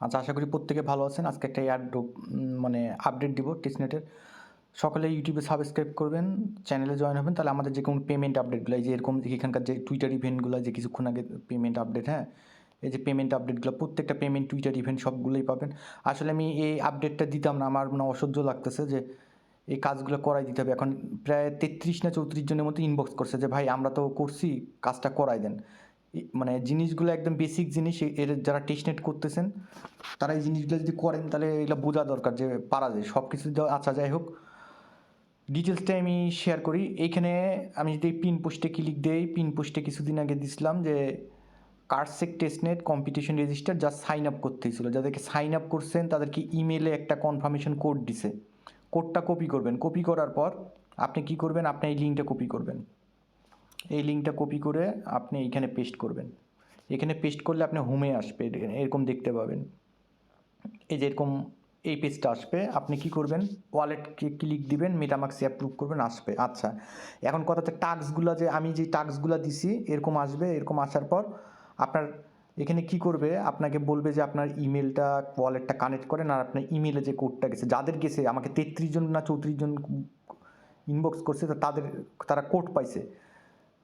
আচ্ছা, আশা করি প্রত্যেকে ভালো আছেন। আজকে একটা এয়ারড্রপ মানে আপডেট দিব টেস্টনেটের। সকলে ইউটিউবে সাবস্ক্রাইব করবেন, চ্যানেলে জয়েন হবেন, তাহলে আমাদের যে কোনো পেমেন্ট আপডেটগুলো, এই যে এরকম এখানকার যে টুইটার ইভেন্টগুলো, যে কিছুক্ষণ আগে পেমেন্ট আপডেট, হ্যাঁ, এই যে পেমেন্ট আপডেটগুলো, প্রত্যেকটা পেমেন্ট টুইটার ইভেন্ট সবগুলোই পাবেন। আসলে আমি এই আপডেটটা দিতাম না, আমার মানে অসহ্য লাগতেছে যে এই কাজগুলো করাই দিতে হবে। এখন প্রায় 33 না 34 জনের মতো ইনবক্স করছে যে ভাই আমরা তো করছি, কাজটা করাই দেন। মানে জিনিসগুলো একদম বেসিক জিনিস, এর যারা টেস্টনেট করতেছেন তারা এই জিনিসগুলো যদি করেন তাহলে এগুলো বোঝা দরকার যে পারা যায় সব কিছু। আচ্ছা, যাই হোক, ডিটেলসটা আমি শেয়ার করি। এইখানে আমি যদি পিন পোস্টে ক্লিক দিই, পিন পোস্টে কিছুদিন আগে দিছিলাম যে কার্সেক টেস্টনেট কম্পিটিশন রেজিস্টার যা সাইন আপ করতে হয়েছিল, যাদেরকে সাইন আপ করছেন তাদেরকে ইমেলে একটা কনফার্মেশন কোড দিছে। কোডটা কপি করবেন, কপি করার পর আপনি কি করবেন, আপনি এই লিঙ্কটা কপি করবেন। এই লিঙ্কটা কপি করে আপনি এইখানে পেস্ট করবেন। এখানে পেস্ট করলে আপনি হোমে আসবে, এরকম দেখতে পাবেন। এই যে এরকম এই পেজটা আসবে, আপনি কি করবেন, ওয়ালেটকে ক্লিক দিবেন, মেটামাক্সে অ্যাপ্রুভ করবেন, আসবে। আচ্ছা, এখন কথা হচ্ছে টাস্কগুলো, যে আমি যে টাস্কগুলো দিছি এরকম আসবে। এরকম আসার পর আপনার এখানে কি করবে, আপনাকে বলবে যে আপনার ইমেলটা ওয়ালেটটা কানেক্ট করেন, আর আপনার ইমেলে যে কোডটা গেছে, যাদের গেছে, আমাকে 33 জন না 34 জন ইনবক্স করছে, তো তারা কোড পাইছে।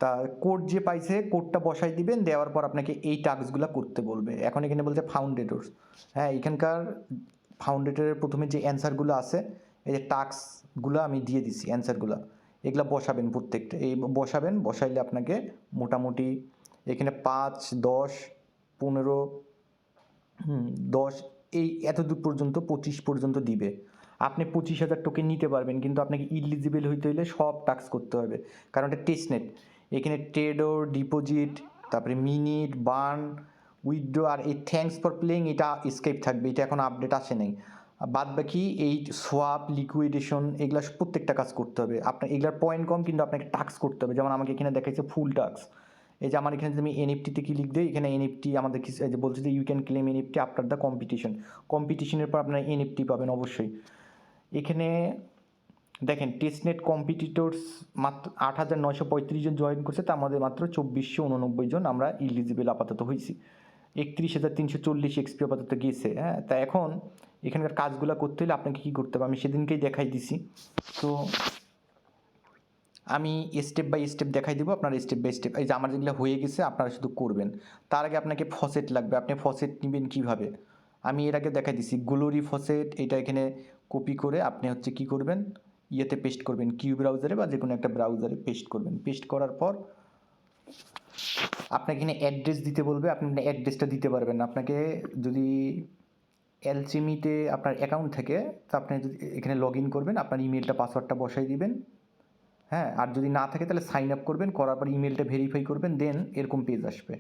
তা কোড যে পাইছে কোডটা বসাই দিবেন, দেওয়ার পর আপনাকে এই টাস্কগুলো করতে বলবে। এখন এখানে বলছে ফাউন্ডেটরস, হ্যাঁ, এখানকার ফাউন্ডেটরের প্রথমে যে অ্যান্সারগুলো আছে, এই যে টাস্কগুলো আমি দিয়ে দিছি, অ্যান্সারগুলো এগুলো বসাবেন প্রত্যেকটা। এই বসাবেন, বসাইলে আপনাকে মোটামুটি এখানে 5, 10, 15, 10, এই এতদূর পর্যন্ত 25 পর্যন্ত দিবে। আপনি 25,000 টোকেন নিতে পারবেন, কিন্তু আপনাকে ইলিজিবল হইতে হইলে সব টাস্ক করতে হবে, কারণ এটা টেস্টনেট। এখানে ট্রেডর, ডিপোজিট, তারপরে মিনিট, বার্ন, উইথড্র, আর এই থ্যাঙ্কস ফর প্লেইং এটা স্কেপ থাকবে, এটা এখন আপডেট আসে নাই। বাদ বাকি এই সোয়াপ, লিকুইডেশন, এগুলা প্রত্যেকটা কাজ করতে হবে আপনার। এগুলার পয়েন্ট কম, কিন্তু আপনাকে টাস্ক করতে হবে। যেমন আমাকে এখানে দেখাইছে ফুল টাস্ক। এই যে আমার এখানে যদি আমি এনএফটিতে ক্লিক দিই, এখানে এনএফটি আমাদের কিছু যে বলছে যে you can claim NFT after the competition. কম্পিটিশনের পর আপনারা এনএফটি পাবেন অবশ্যই। এখানে দেখেন টেস্টনেট কম্পিটিটরস মাত্র 8,935 জন জয়েন করছে, তার মধ্যে মাত্র 2,489 জন আমরা ইলিজিবল আপাতত হয়েছি। 31,340 এক্সপি আপাতত গেছে। হ্যাঁ, তা এখন এখানকার কাজগুলো করতে হলে আপনাকে কী করতে হবে, আমি সেদিনকেই দেখাই দিছি। তো আমি স্টেপ বাই স্টেপ দেখাই দিব, আপনার স্টেপ বাই স্টেপ। এই যে আমার যেগুলো হয়ে গেছে আপনারা শুধু করবেন। তার আগে আপনাকে ফসেট লাগবে, আপনি ফসেট নেবেন কীভাবে আমি এর আগে দেখাই দিছি। গ্লোরি ফসেট, এটা এখানে কপি করে আপনি হচ্ছে কী করবেন, ইয়েতে পেস্ট করবেন, কিউ ব্রাউজারে বা যে কোনো একটা ব্রাউজারে পেস্ট করবেন। পেস্ট করার পর আপনাকে এখানে অ্যাড্রেস দিতে বলবে, আপনি অ্যাড্রেসটা দিতে পারবেন না। আপনাকে যদি এলচিমিতে আপনার অ্যাকাউন্ট থেকে, তো আপনি যদি এখানে লগ ইন করবেন, আপনার ইমেলটা পাসওয়ার্ডটা বসাই দিবেন। হ্যাঁ, আর যদি না থাকে তাহলে সাইন আপ করবেন, করার পর ইমেলটা ভেরিফাই করবেন, দেন এরকম পেজ আসবে।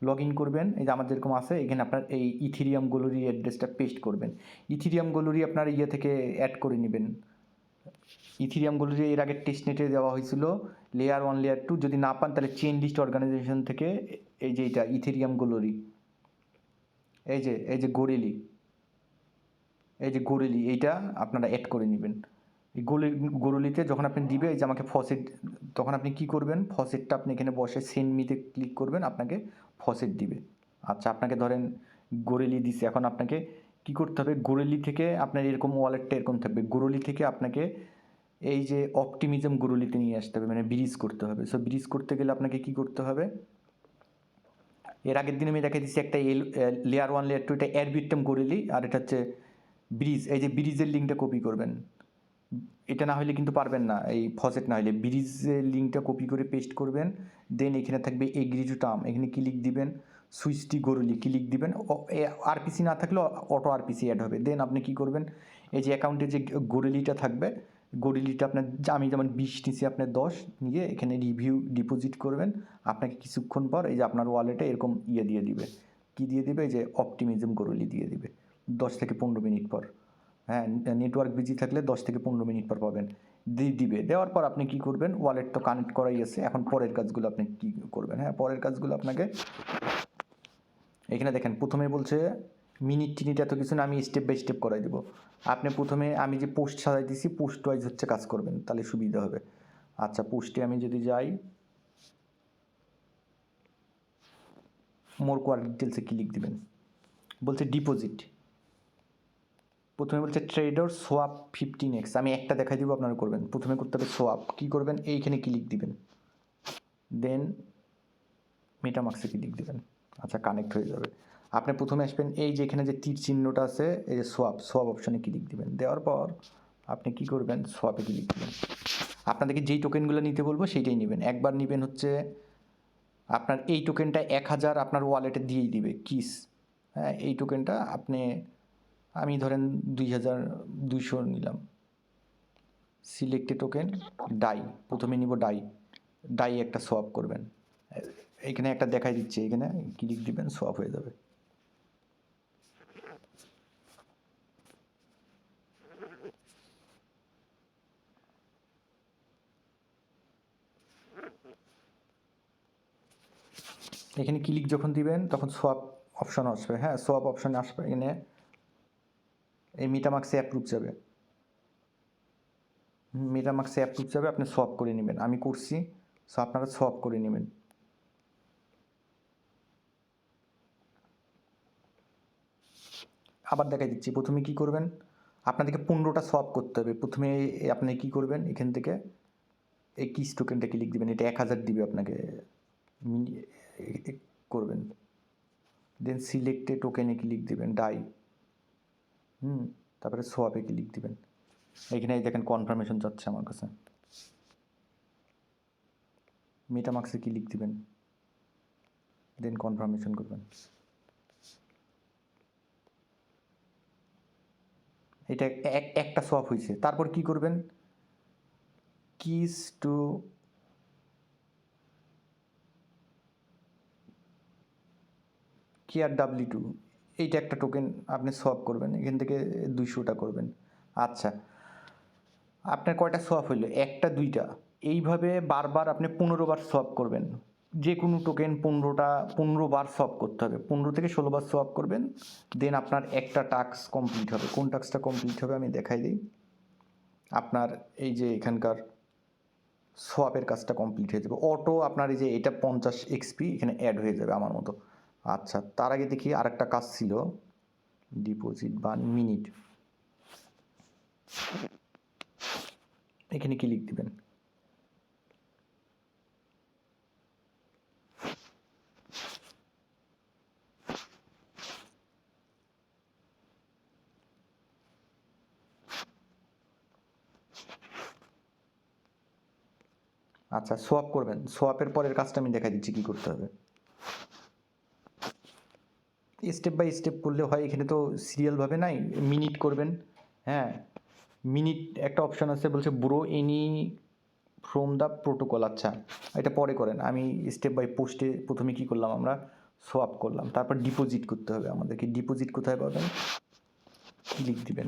লগ ইন করবেন, এই যে আমার যেরকম আছে, এখানে আপনার এই ইথিরিয়াম গ্যালারি অ্যাড্রেসটা পেস্ট করবেন। ইথিরিয়াম গ্যালারি আপনার ইয়ে থেকে অ্যাড করে নেবেন। ইথিরিয়াম গ্যালারি এর আগে টেস্টনেটে দেওয়া হয়েছিল, লেয়ার 1, লেয়ার 2, যদি না পান তাহলে চেইন লিস্ট অর্গানাইজেশন থেকে এই যে এটা ইথিরিয়াম গ্যালারি, এই যে গোরেলি, এই যে গোরেলি, এইটা আপনারা অ্যাড করে নেবেন। এই গোরলিতে যখন আপনি দিবে, এই যে আমাকে ফসেট, তখন আপনি কি করবেন, ফসেটটা আপনি এখানে বসে সেন্ড মিতে ক্লিক করবেন, আপনাকে ফসেট দিবে। আচ্ছা, আপনাকে ধরেন গোরেলি দিছে, এখন আপনাকে কি করতে হবে, গোরেলি থেকে আপনার এরকম ওয়ালেটটা এরকম থাকবে, গোরলি থেকে আপনাকে এই যে অপটিমিজম গোরলিতে নিয়ে আসতে হবে, মানে ব্রিজ করতে হবে। সো ব্রিজ করতে গেলে আপনাকে কি করতে হবে, এর আগের দিন আমি দেখাই দিচ্ছি একটা লেয়ার 1, লেয়ার 2, এটা এয়ারবিটম গোরেলি, আর এটা হচ্ছে ব্রিজ। এই যে ব্রিজের লিঙ্কটা কপি করবেন, এটা না হলে কিন্তু পারবেন না, এই ফসেট না হলে ব্রিজের লিঙ্কটা কপি করে পেস্ট করবেন। দেন এখানে থাকবে এগ্রি টু টার্ম, এখানে ক্লিক দিবেন, সুইচটি গরুলি ক্লিক দিবেন। আরপিসি না থাকলে অটো আরপিসি অ্যাড হবে। দেন আপনি কি করবেন, এই যে অ্যাকাউন্টে যে গরুলিটা থাকবে, গরুলিটা আপনার, আমি যেমন 20 নিচ্ছি, আপনার 10 নিয়ে এখানে রিভিউ ডিপোজিট করবেন। আপনাকে কিছুক্ষণ পর এই যে আপনার ওয়ালেটে এরকম ইয়ে দিয়ে দিবে, কি দিয়ে দিবে, এই যে অপটিমিজম গরুলি দিয়ে দিবে 10 থেকে 15 মিনিট পর। হ্যাঁ, নেটওয়ার্ক বিজি থাকলে 10 থেকে 15 মিনিট পর পাবেন, দিবে। দেওয়ার পর আপনি কি করবেন, ওয়ালেট তো কানেক্ট করাই আছে, এখন পরের কাজগুলো আপনি কি করবেন। হ্যাঁ, পরের কাজগুলো আপনাকে এখানে দেখেন, প্রথমে বলছে মিনিট টিনিট এত কিছু না, আমি স্টেপ বাই স্টেপ করাই দেবো। আপনি প্রথমে আমি যে পোস্ট সাজাই দিছি, পোস্ট ওয়াইজ হচ্ছে কাজ করবেন, তাহলে সুবিধা হবে। আচ্ছা, পোস্টে আমি যদি যাই, মোর কোয়ার ডিটেলসে ক্লিক দিবেন। বলছে ডিপোজিট, প্রথমে বলছে ট্রেডার সোয়াপ 15x, আমি একটা দেখাই দিব, আপনারা করবেন। প্রথমে করতে হবে সোয়াপ, কী করবেন, এইখানে ক্লিক দিবেন, দেন মেটামাক্সে ক্লিক দিবেন। আচ্ছা, কানেক্ট হয়ে যাবে। আপনি প্রথমে আসবেন এই যে এখানে যে তীর চিহ্নটা আছে, এই যে সোয়াপ অপশানে ক্লিক দিবেন। দেওয়ার পর আপনি কি করবেন, সোয়াপে ক্লিক দিবেন। আপনাদেরকে যেই টোকেনগুলো নিতে বলবো সেইটাই নেবেন। একবার নেবেন হচ্ছে আপনার এই টোকেনটা 1000 আপনার ওয়ালেটে দিয়েই দিবে কিস। হ্যাঁ, এই টোকেনটা আমি ধরেন 2200 নিলাম। সিলেক্টে টোকেন ডাই, প্রথমে নিব ডাই একটা সোয়াপ করবেন। এখানে একটা দেখাই দিচ্ছে, এখানে ক্লিক দিবেন, সোয়াপ হয়ে যাবে। এখানে ক্লিক যখন দিবেন তখন সোয়াপ অপশন আসবে। হ্যাঁ, সোয়াপ অপশনে আসবে, এখানে এই মেটামাক্সে অ্যাপ্রুভ যাবে, মেটামাক্সে অ্যাপ্রুভ যাবে, আপনি সোয়াপ করে নেবেন। আমি করছি, সো আপনারা সোয়াপ করে নেবেন। আবার দেখাই দিচ্ছি, প্রথমে কি করবেন, আপনাদেরকে 15টা সোয়াপ করতে হবে। প্রথমে আপনি কি করবেন, এখান থেকে এই কিস টোকেনটা ক্লিক দিবেন, এটা 1000 দিবে আপনাকে, করবেন। দেন সিলেক্টে টোকেনে ক্লিক দিবেন ডাই, তারপরে সোয়াপে ক্লিক দিবেন। এইখানে দেখেন কনফার্মেশন যাচ্ছে আমার কাছে, মেটামাক্সে ক্লিক দিবেন, দেন কনফার্মেশন করবেন। এটা একটা সোয়াপ হয়েছে। তারপর কি করবেন, কিস টু KRW2, এইটা একটা টোকেন আপনি সোয়াপ করবেন, এখান থেকে 200টা করবেন। আচ্ছা, আপনার কয়টা সোয়াপ হইলো, একটা দুইটা, এইভাবে বারবার আপনি 15 বার সোয়াপ করবেন। যে কোনো টোকেন 15 বার সোয়াপ করতে হবে, 15 থেকে 16 বার সোয়াপ করবেন। দেন আপনার একটা টাস্ক কমপ্লিট হবে। কোন টাস্কটা কমপ্লিট হবে আমি দেখাই দিই। আপনার এই যে এখানকার সোয়াপের কাজটা কমপ্লিট হয়ে যাবে অটো, আপনার এই যে এটা 50 XP এখানে অ্যাড হয়ে যাবে আমার মতো। আচ্ছা, তার আগে দেখি আরেকটা কাজ ছিল, ডিপোজিট বা মিনিট, এখানে ক্লিক দিবেন। আচ্ছা, সোয়াপ করবেন, সোয়াপের পরের কাজটা আমি দেখাই দিচ্ছি কী করতে হবে। স্টেপ বাই স্টেপ করলে হয়, এখানে তো সিরিয়ালভাবে নাই, মিনিট করবেন। হ্যাঁ, মিনিট একটা অপশন আছে, বলছে bro any from the protocol. আচ্ছা, এটা পরে করেন, আমি স্টেপ বাই পোস্টে প্রথমে কি করলাম, আমরা সোয়াপ করলাম, তারপর ডিপোজিট করতে হবে আমাদেরকে। ডিপোজিট কোথায় পাবেন, ক্লিক দিবেন।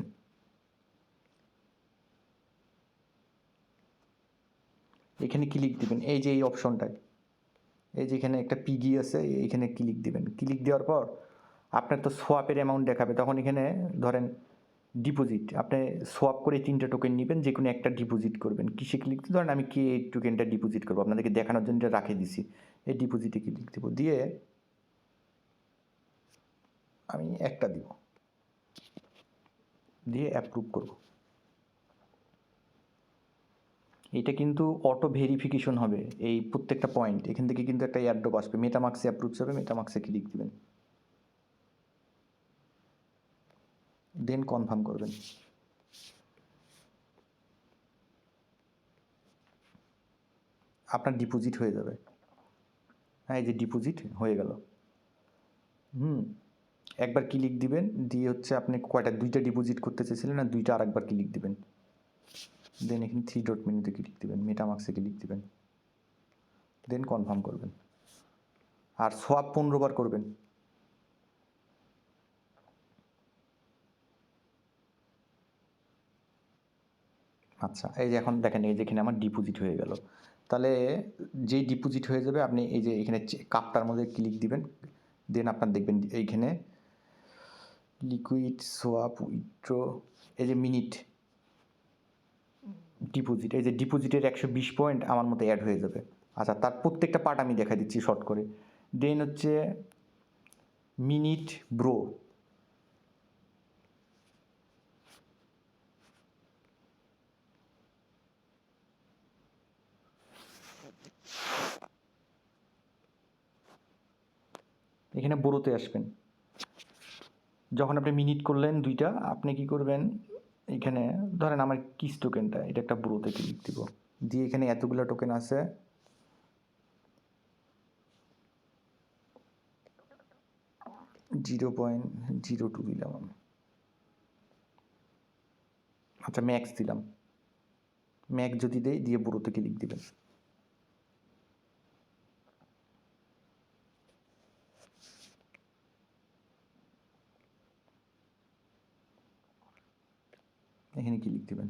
এখানে ক্লিক দিবেন, এই যে এই অপশনটায়, এই যে এখানে একটা পিগি আছে, এইখানে ক্লিক দিবেন। ক্লিক দেওয়ার পর আপনার তো সোয়াপের অ্যামাউন্ট দেখাবে, তখন এখানে ধরেন ডিপোজিট, আপনি সোয়াপ করে 3টা টোকেন নেবেন, যে কোনো একটা ডিপোজিট করবেন। কিসে ক্লিক দিতে, ধরেন আমি কি এই টোকেনটা ডিপোজিট করবো, আপনাদেরকে দেখানোর জন্য এটা রাখে দিছি। এই ডিপোজিটে ক্লিক দেবো, দিয়ে আমি একটা দিব, দিয়ে অ্যাপ্রুভ করব। এটা কিন্তু অটো ভেরিফিকেশন হবে, এই প্রত্যেকটা পয়েন্ট এখান থেকে কিন্তু একটা এয়ারড্রপ আসবে, মেটামাক্সে অ্যাপ্রুভ যাবে, মেটামাক্সে ক্লিক দিবেন, দেন কনফার্ম করবেন। আপনার ডিপোজিট হয়ে যাবে। হ্যাঁ, এই যে ডিপোজিট হয়ে গেল। একবার ক্লিক দিবেন, দিয়ে হচ্ছে আপনি কয়টা, 2টা ডিপোজিট করতে চেয়েছিলেন না, 2টা আরেকবার ক্লিক দিবেন। দেন এখানে 3 ডট মেনুতে ক্লিক দিবেন, মেটামাক্সে ক্লিক দিবেন, দেন কনফার্ম করবেন। আর সোয়াপ 15 বার করবেন। আচ্ছা, এই যে এখন দেখেন, এই যেখানে আমার ডিপোজিট হয়ে গেল। তাহলে যেই ডিপোজিট হয়ে যাবে, আপনি এই যে এখানে কাপটার মধ্যে ক্লিক দিবেন, দেন আপনার দেখবেন এইখানে লিকুইড সোয়াপ উইথড্র, এই যে মিনিট ডিপোজিট, এই যে ডিপোজিটের 120 পয়েন্ট আমার মতো অ্যাড হয়ে যাবে। আচ্ছা, তার প্রত্যেকটা পার্ট আমি দেখা দিচ্ছি শর্ট করে। দেন হচ্ছে মিনিট ব্রো, এখানে বড়োতে আসবেন। যখন আপনি মিনিট করলেন 2টা, আপনি কি করবেন, এখানে ধরেন আমার কিস টোকেনটা, এটা একটা বড়োতে ক্লিক দিব, দিয়ে এখানে এতগুলো টোকেন আছে, 0.02 দিলাম আমি। আচ্ছা ম্যাক্স দিলাম, ম্যাক্স যদি দেই, দিয়ে বড়োতে ক্লিক দিবেন। এখানে ক্লিক দিবেন।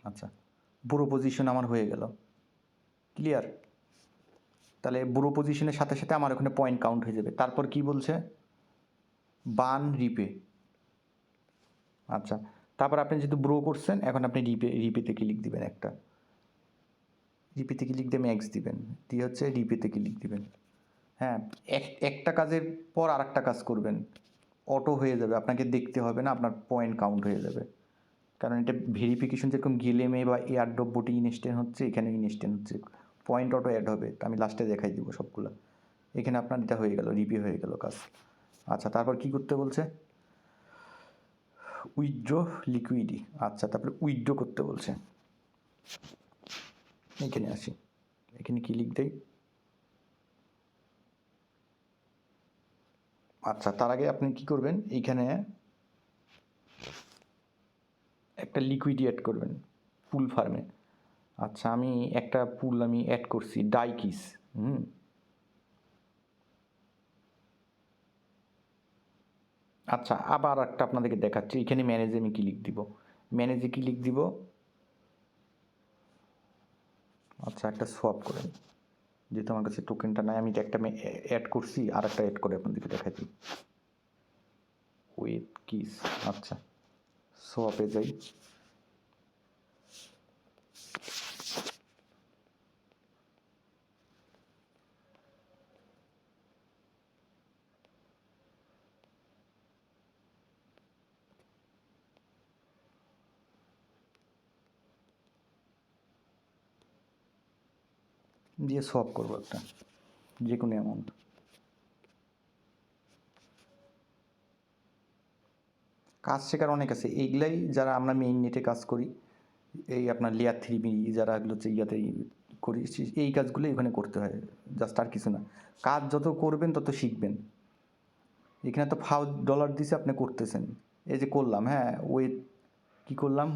আচ্ছা, বুড়ো পজিশন আমার হয়ে গেল, ক্লিয়ার। তাহলে বুড়ো পজিশনের সাথে সাথে আমার ওখানে পয়েন্ট কাউন্ট হয়ে যাবে। তারপর কি বলছে, বান রিপে। আচ্ছা, তারপর আপনি যেহেতু ব্রো করছেন, এখন আপনি রিপেতে ক্লিক দিবেন, একটা রিপেতে ক্লিক দিয়ে ম্যাক্স দিবেন, দিয়ে হচ্ছে রিপেতে ক্লিক দিবেন। হ্যাঁ, একটা কাজের পর আর একটা কাজ করবেন, অটো হয়ে যাবে, আপনাকে দেখতে হবে না, আপনার পয়েন্ট কাউন্ট হয়ে যাবে। কারণ এটা ভেরিফিকেশন যেরকম গেলেমে বা এয়ারড্রপ বোটে ইনস্ট্যান্ট হচ্ছে, এখানে ইনস্ট্যান্ট হচ্ছে, পয়েন্ট অটো অ্যাড হবে। আমি লাস্টে দেখাই দিব সবগুলো। এখানে আপনার এটা হয়ে গেল, রিপে হয়ে গেল কাজ। আচ্ছা, তারপর কি করতে বলছে, উইথড্র লিকুইডি। আচ্ছা, তারপরে উইথড্র করতে বলছে। এখানে আসি, এখানে ক্লিক দেই। আচ্ছা, তার আগে আপনি কি করবেন, এইখানে একটা লিকুইডি অ্যাড করবেন পুল ফার্মে। আচ্ছা, আমি একটা পুল আমি অ্যাড করছি, ডাইকিস। আচ্ছা, আবার একটা আপনাদেরকে দেখাচ্ছি, এখানে ম্যানেজে আমি ক্লিক দিব, ম্যানেজে ক্লিক দিব। আচ্ছা, একটা সোয়াপ করেন, যেহেতু আমার কাছে টোকেনটা নাই, আমি একটা অ্যাড করছি, আর একটা অ্যাড করে আপনাদেরকে দেখাচ্ছি, উইথ কিস। আচ্ছা, সোয়াপে যাই, দিয়ে সোয়াপ করবো একটা যে কোনো অ্যামাউন্ট। কাজ শেখার অনেক আছে, এইগুলাই যারা আমরা মেইন নেটে কাজ করি, এই আপনার লেয়ার 3 যারা এগুলো হচ্ছে ইয়াতে করি, এই কাজগুলোই ওখানে করতে হয়, জাস্ট আর কিছু না। কাজ যত করবেন তত শিখবেন। এখানে তো $5 দিছে, আপনি করতেছেন, এই যে করলাম, হ্যাঁ ওয়েট কি করলাম,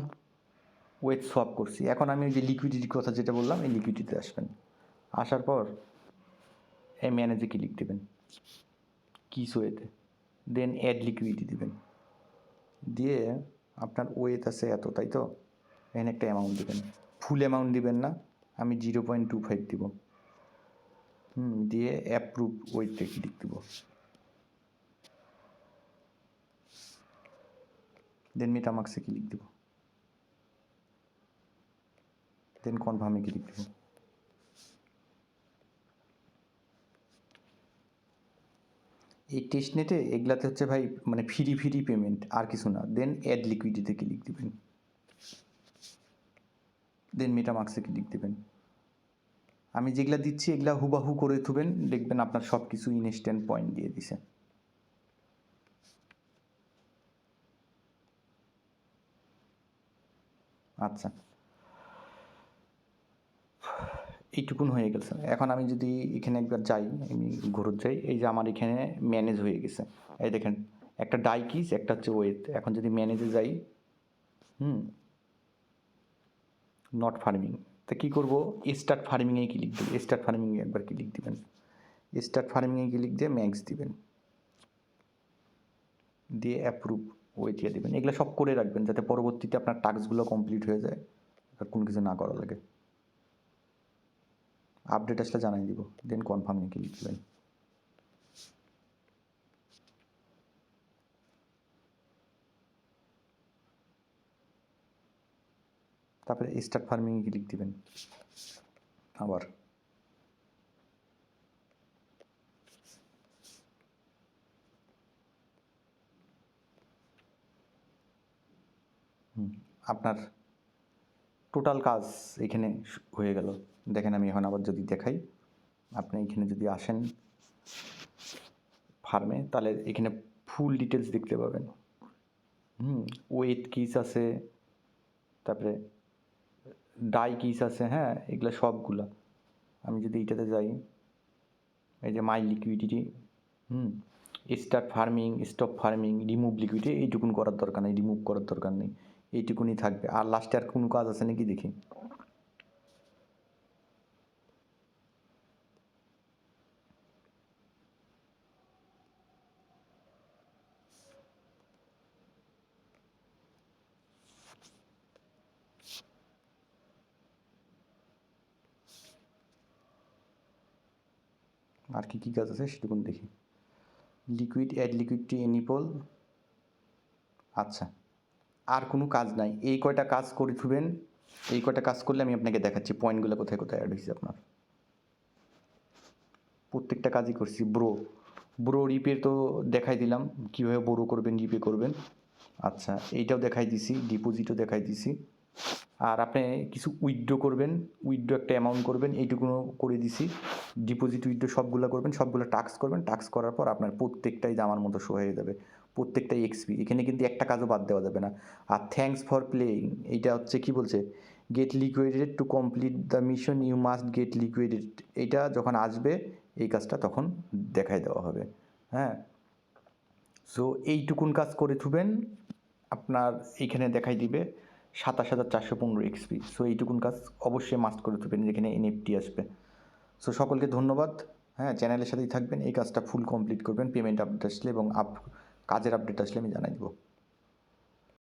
ওয়েট সোয়াপ করছি। এখন আমি ওই যে লিকুইডিটির কথা যেটা বললাম, এই লিকুইডিটিতে আসবেন, আসার পর এই ম্যানেজে ক্লিক দেবেন, কিস ওয়েতে, দেন অ্যাড লিকুইডিটি দেবেন, দিয়ে আপনার ওয়েট আছে এত, তাই তো, এখানে একটা অ্যামাউন্ট দেবেন, ফুল অ্যামাউন্ট দিবেন না, আমি 0.25 দিব, দিয়ে অ্যাপ্রুভ ওয়েটে ক্লিক দিব, দেন মেটামার্কসে ক্লিক দিব, দেন কনফার্মে ক্লিক দিব। এই টেস্টনেটে এগুলাতে হচ্ছে ভাই মানে ফ্রি পেমেন্ট, আর কিছু না। দেন অ্যাড লিকুইডিতে ক্লিক দিবেন, দেন মেটামার্কসে ক্লিক দিবেন। আমি যেগুলা দিচ্ছি এগুলা হুবাহু করে থুবেন, দেখবেন আপনার সব কিছু ইনস্ট্যান্ট পয়েন্ট দিয়ে দিছে। আচ্ছা, এইটুকুন হয়ে গেছে। এখন আমি যদি এখানে একবার যাই, আমি ঘুরত যাই, এই যে আমার এখানে ম্যানেজ হয়ে গেছে, এই দেখেন একটা ডাইকিস, একটা হচ্ছে ওয়েট। এখন যদি ম্যানেজে যাই, নট ফার্মিং, তা কী করবো, স্টার্ট ফার্মিংয়ে ক্লিক দেবেন, স্টার্ট ফার্মিংয়ে একবার ক্লিক দিবেন, স্টার্ট ফার্মিংয়ে ক্লিক দিয়ে ম্যাক্স দিবেন, দিয়ে অ্যাপ্রুভ ওয়েটিয়ে দেবেন। এগুলো সব করে রাখবেন, যাতে পরবর্তীতে আপনার টাস্কগুলো কমপ্লিট হয়ে যায়, আর কোনো কিছু না করা লাগে। আপডেট আসলে জানাই দিব, দেন কনফার্মে ক্লিক দিবেন। তারপরে স্টার্ট ফার্মিংয়ে ক্লিক দিবেন আবার, আপনার টোটাল কাজ এখানে হয়ে গেল। দেখেন আমি এখন আবার যদি দেখাই, আপনি এখানে যদি আসেন ফার্মে, তাহলে এখানে ফুল ডিটেলস দেখতে পাবেন। ওয়েট কিস আছে, তারপরে ডাই কিস আছে, হ্যাঁ এগুলো সবগুলা। আমি যদি এইটাতে যাই, এই যে my liquidity, start farming, stop farming, remove liquidity, এইটুকুন করার দরকার নেই, রিমুভ করার দরকার নেই, এইটুকুনি থাকবে। আর লাস্টে আর কোনো কাজ আছে নাকি দেখি। আর কি কাজ আছে সেটুকুন দেখি। লিকুইড, অ্যাড লিকুইড টু এনিপল। আচ্ছা, আর কোনো কাজ নাই, এই কয়টা কাজ করে থুবেন। এই কয়টা কাজ করলে আমি আপনাকে দেখাচ্ছি পয়েন্টগুলো কোথায় কোথায় অ্যাড হয়েছে আপনার। প্রত্যেকটা কাজই করছি। ব্রো রিপে তো দেখাই দিলাম কীভাবে ব্রো করবেন, রিপে করবেন। আচ্ছা, এইটাও দেখাই দিছি, ডিপোজিটও দেখাই দিছি। আর আপনি কিছু উইথড্র করবেন, উইথড্র একটা অ্যামাউন্ট করবেন, এইটুকুনও করে দিছি। ডিপোজিট উইথড্র সবগুলো করবেন, সবগুলো টাস্ক করবেন। টাস্ক করার পর আপনার প্রত্যেকটাই আমার মতো শো হয়ে যাবে, প্রত্যেকটাই এক্সপি। এখানে কিন্তু একটা কাজও বাদ দেওয়া যাবে না। আর থ্যাঙ্কস ফর প্লেয়িং, এইটা হচ্ছে কি বলছে, get liquidated to complete the mission you must get liquidated. এইটা যখন আসবে এই কাজটা তখন দেখাই দেওয়া হবে। হ্যাঁ, সো এইটুকুন কাজ করে থুবেন, আপনার এইখানে দেখাই দিবে 27,415 এক্সপি। সো এইটুকুন কাজ অবশ্যই মাস্ট করে থুবেন, যেখানে এনএফটি আসবে। সো সকলকে ধন্যবাদ। হ্যাঁ, চ্যানেলের সাথেই থাকবেন, এই কাজটা ফুল কমপ্লিট করবেন। পেমেন্ট আপডেট আসলে এবং কাজের আপডেট আসলে আমি জানাই দেবো।